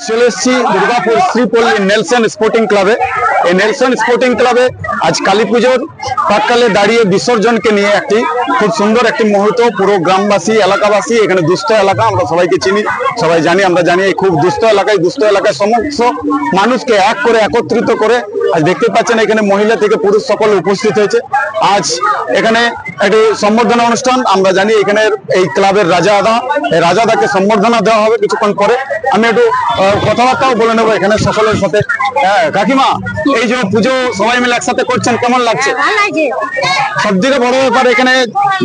চলে এসেছি Durgapur Sripalli Nelson sporting ক্লাবে। এই নেলসন স্পোর্টিং ক্লাবে আজ কালী পুজোর প্রাক্কালে দাঁড়িয়ে বিসর্জনকে নিয়ে একটি খুব সুন্দর একটি মুহূর্ত। পুরো গ্রামবাসী এলাকাবাসী, এখানে দুস্থ এলাকা, আমরা সবাইকে চিনি, সবাই জানি, আমরা জানি এই খুব দুস্থ এলাকায় সমস্ত মানুষকে এক করে একত্রিত করে আজ দেখতে পাচ্ছেন এখানে মহিলা থেকে পুরুষ সকল উপস্থিত হয়েছে। আজ এখানে একটি সম্বর্ধনা অনুষ্ঠান। আমরা জানি এখানে এই ক্লাবের রাজাদা, এই রাজাদাকে সম্বর্ধনা দেওয়া হবে কিছুক্ষণ পরে। আমি একটু কথাবার্তাও বলে নেবো এখানে সকলের সাথে। হ্যাঁ কাকিমা, এই যে পুজো সবাই মিলে একসাথে করছেন, কেমন লাগছে? সব থেকে বড় ব্যাপার এখানে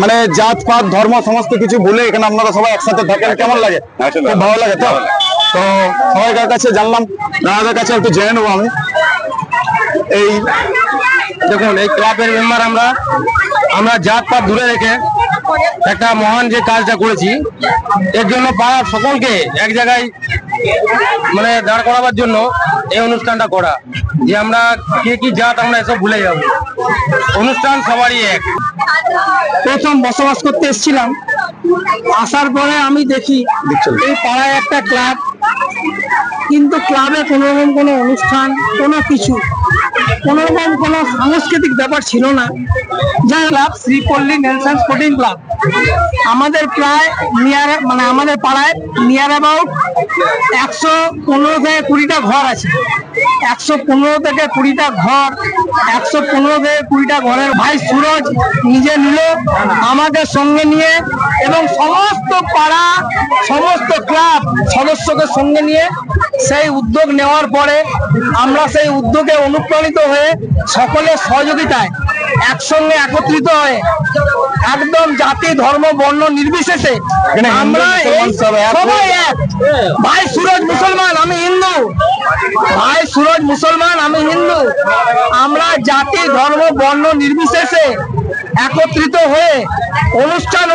মানে জাত পাত ধর্ম সমস্ত কিছু ভুলে এখানে আপনারা সবাই একসাথে থাকেন, কেমন লাগে? খুব ভালো লাগে। তো তো সবাইকার কাছে জানলাম, দাদাদের কাছে একটু জেনে নেবো আমি। এই দেখুন, এই ক্লাবের মেম্বার আমরা জাত পাত দূরে রেখে একটা মহান যে কাজটা করেছি, এর জন্য পাড়ার সকলকে এক জায়গায় মানে দাঁড় করাবার জন্য এই অনুষ্ঠানটা করা, যে আমরা কে কি জাত আমরা এসব ভুলে যাব। অনুষ্ঠান সবারই এক। প্রথম বসবাস করতে এসেছিলাম, আসার পরে আমি দেখি এই পাড়ায় একটা ক্লাব, কিন্তু ক্লাবে কোনো রকম কোনো অনুষ্ঠান, কোনো কিছু, কোনো রকম কোনো সাংস্কৃতিক ব্যাপার ছিল না। যা club Sripalli Nelson sporting club, আমাদের প্রায় আমাদের পাড়ায় নিয়ার অ্যাবাউট 115 থেকে 20টা ঘর আছে। 115 থেকে 20টা ঘর, 115 থেকে 20টা ঘরের ভাই সুরজ নিজে নিল, আমাদের সঙ্গে নিয়ে, এবং সমস্ত পাড়া সমস্ত ক্লাব সদস্যকে সঙ্গে নিয়ে সেই উদ্যোগ নেওয়ার পরে আমরা সেই উদ্যোগে অনুপ্রাণিত হয়ে সকলের সহযোগিতায় একসঙ্গে একত্রিত হয়ে একদম জাতি ধর্ম বর্ণ নির্বিশেষে আমরা সবাই এক। ভাই সুরজ মুসলমান, আমি হিন্দু, ভাই সুরজ মুসলমান, আমি হিন্দু, আমরা জাতি ধর্ম বর্ণ নির্বিশেষে একত্রিত হয়ে অনুষ্ঠান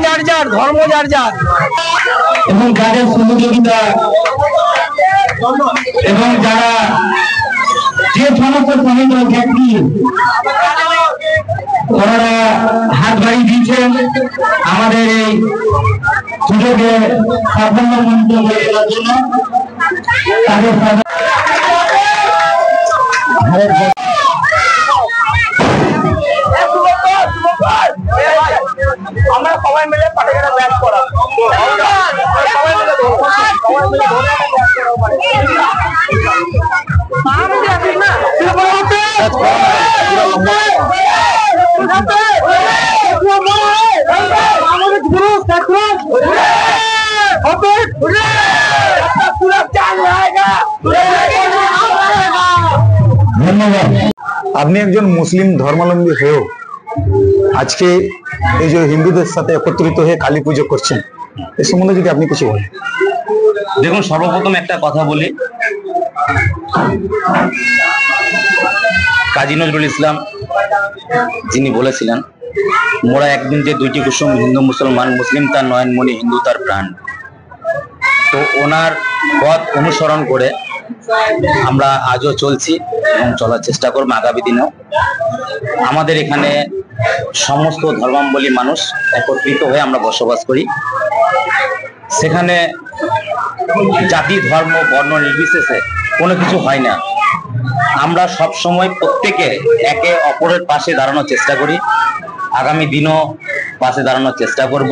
যার যার ধর্ম যার যার, এবং যাদের সহযোগিতা এবং যারা যে সমস্ত সহায়তা ব্যক্তি ওনারা হাত বাড়িয়ে দিয়েছেন আমাদের এই সুযোগে সাফল্যমণ্ডিত হয়ে যাওয়ার জন্য, তাদের আমরা সবাই মিলে পাঠাগারে ব্যাট করা, সবাই মিলে ধন্যবাদ। আপনি একজন মুসলিম ধর্মাবলম্বী হয়েও আজকে এই যে হিন্দুদের সাথে একত্রিত হয়ে কালী পুজো করছেন, এই সম্বন্ধে যদি আপনি কিছু বলেন। দেখুন, সর্বপ্রথম একটা কথা বলি, কাজী নজরুল ইসলাম যিনি বলেছিলেন, মোরা একদিন যে দুইটি কুসুম, হিন্দু মুসলমান, মুসলিম তার নয়নমণি, হিন্দু তার প্রাণ। তো ওনার পথ অনুসরণ করে আমরা আজও চলছি এবং চলার চেষ্টা করবো আগামী দিনেও। আমাদের এখানে সমস্ত ধর্মাবলম্বী মানুষ একত্রিত হয়ে আমরা বসবাস করি। সেখানে জাতি ধর্ম বর্ণ নির্বিশেষে কোনো কিছু হয় না। আমরা সব সময় প্রত্যেকে একে অপরের পাশে দাঁড়ানোর চেষ্টা করি, আগামী দিনও পাশে দাঁড়ানোর চেষ্টা করব।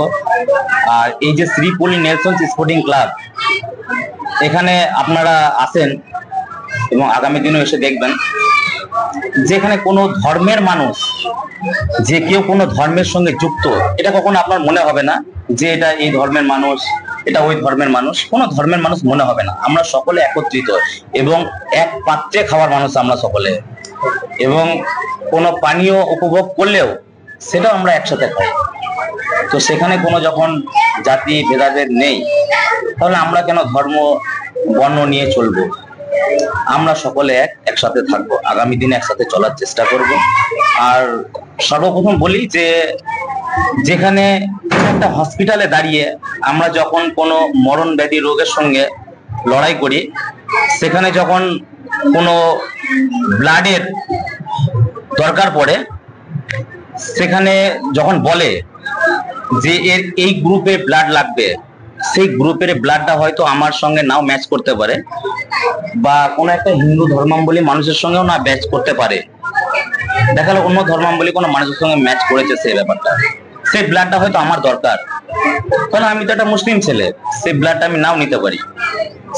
আর এই যে শ্রীপল্লী নেলসন স্পোর্টিং ক্লাব, এখানে আপনারা আসেন এবং আগামী দিনও এসে দেখবেন, যেখানে কোনো ধর্মের মানুষ, যে কেউ কোনো ধর্মের সঙ্গে যুক্ত, এটা কখনো আপনার মনে হবে না যে এটা এই ধর্মের মানুষ, এটা ওই ধর্মের মানুষ, কোনো ধর্মের মানুষ মনে হবে না। আমরা সকলে একত্রিত এবং এক পাত্রে খাওয়ার মানুষ আমরা সকলে, এবং কোনো পানীয় উপভোগ করলেও সেটাও আমরা একসাথে খাই। তো সেখানে কোনো যখন জাতি ভেদাভেদ নেই, তাহলে আমরা কেন ধর্ম বর্ণ নিয়ে চলবো? আমরা সকলে একসাথে থাকবো, আগামী দিনে একসাথে চলার চেষ্টা করব। আর সর্বপ্রথম বলি যে যেখানে একটা হসপিটালে দাঁড়িয়ে আমরা যখন কোনো মরণ ব্যাধি রোগের সঙ্গে লড়াই করি, সেখানে যখন কোনো ব্লাডের দরকার পড়ে, সেখানে যখন বলে যে এর এই গ্রুপে ব্লাড লাগবে, সেই গ্রুপের ব্লাডটা হয়তো আমার সঙ্গে নাও ম্যাচ করতে পারে, বা কোনো একটা হিন্দু ধর্মাবলী মানুষের সঙ্গেও না ম্যাচ করতে পারে। দেখা গেল অন্য ধর্মাবলী কোনো মানুষের সঙ্গে ম্যাচ করেছে সেই ব্যাপারটা, সেই ব্লাডটা হয়তো আমার দরকার, কারণ আমি তো একটা মুসলিম ছেলে, সেই ব্লাডটা আমি নাও নিতে পারি।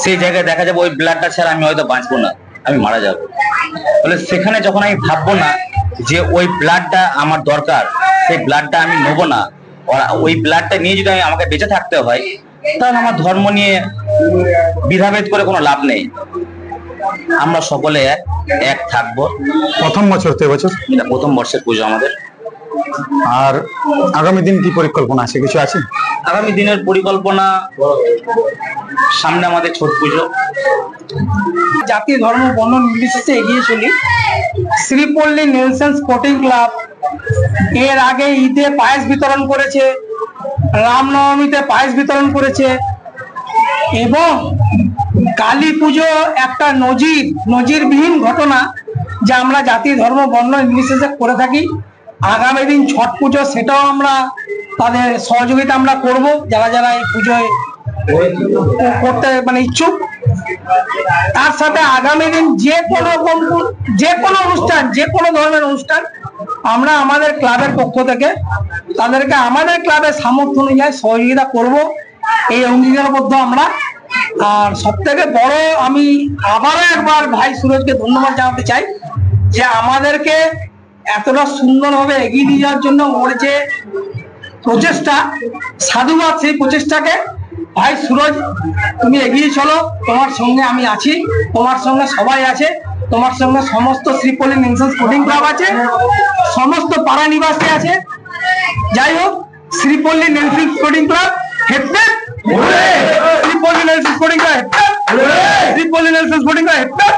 সেই জায়গায় দেখা যাবে ওই ব্লাডটা ছাড়া আমি হয়তো বাঁচবো না, আমি মারা যাবো। তাহলে সেখানে যখন আমি ভাববো না যে ওই ব্লাডটা আমার দরকার, সেই ব্লাডটা আমি নেবো না, ওই ব্লাডটা নিয়ে যদি আমাকে বেঁচে থাকতে হয়, তাহলে আমার ধর্ম নিয়ে বিধাভেদ করে কোনো লাভ নেই। আমরা সকলে এক থাকবো। প্রথম বছর তো এবছর এটা প্রথম বর্ষের পুজো আমাদের। আর আগামী দিন কি পরিকল্পনা আছে, কিছু আছে? আগামী দিনের পরিকল্পনা, সামনে আমাদের ছট পুজো। জাতি ধর্ম বর্ণ নির্বিশেষে এগিয়ে চলি। শ্রীপল্লী নেলসন স্পোর্টিং ক্লাব এর আগে ঈদে পায়েস বিতরণ করেছে, রামনবমীতে পায়েস বিতরণ করেছে, এবং কালী পুজো একটা নজিরবিহীন ঘটনা যা আমরা জাতি ধর্ম বর্ণ নির্বিশেষে করে থাকি। আগামী দিন ছট পুজো, সেটাও আমরা তাদের সহযোগিতা আমরা করব, যারা যারা এই পুজোয় করতে ইচ্ছুক। তার সাথে আগামী দিন যে কোনো অনুষ্ঠান, যে কোনো ধরনের অনুষ্ঠান আমরা আমাদের ক্লাবের পক্ষ থেকে তাদেরকে আমাদের ক্লাবের সামর্থ্য অনুযায়ী সহযোগিতা করব, এই অঙ্গীকারবদ্ধ আমরা। আর সব থেকে বড়, আমি আবারও একবার ভাই সুরজকে ধন্যবাদ জানাতে চাই যে আমাদেরকে এতটা সুন্দরভাবে এগিয়ে নিয়ে যাওয়ার জন্য ওর যে প্রচেষ্টা, সাধুবাদ সেই প্রচেষ্টাকে। ভাই সুরজ, তুমি এগিয়ে চলো, তোমার সঙ্গে আমি আছি, তোমার সঙ্গে সবাই আছে, তোমার সঙ্গে সমস্ত শ্রীপল্লী নেলসন স্পোর্টিং ক্লাব আছে, সমস্ত পাড়া নিবাসী আছে। যাই হোক, শ্রীপল্লী নেলসন স্পোর্টিং ক্লাব হেডব্যাক, শ্রীপল্লী নেলসন স্পোর্টিং ক্লাব হেডব্যাক, শ্রীপল্লী নেলসন স্পোর্টিং ক্লাব হেডব্যাক।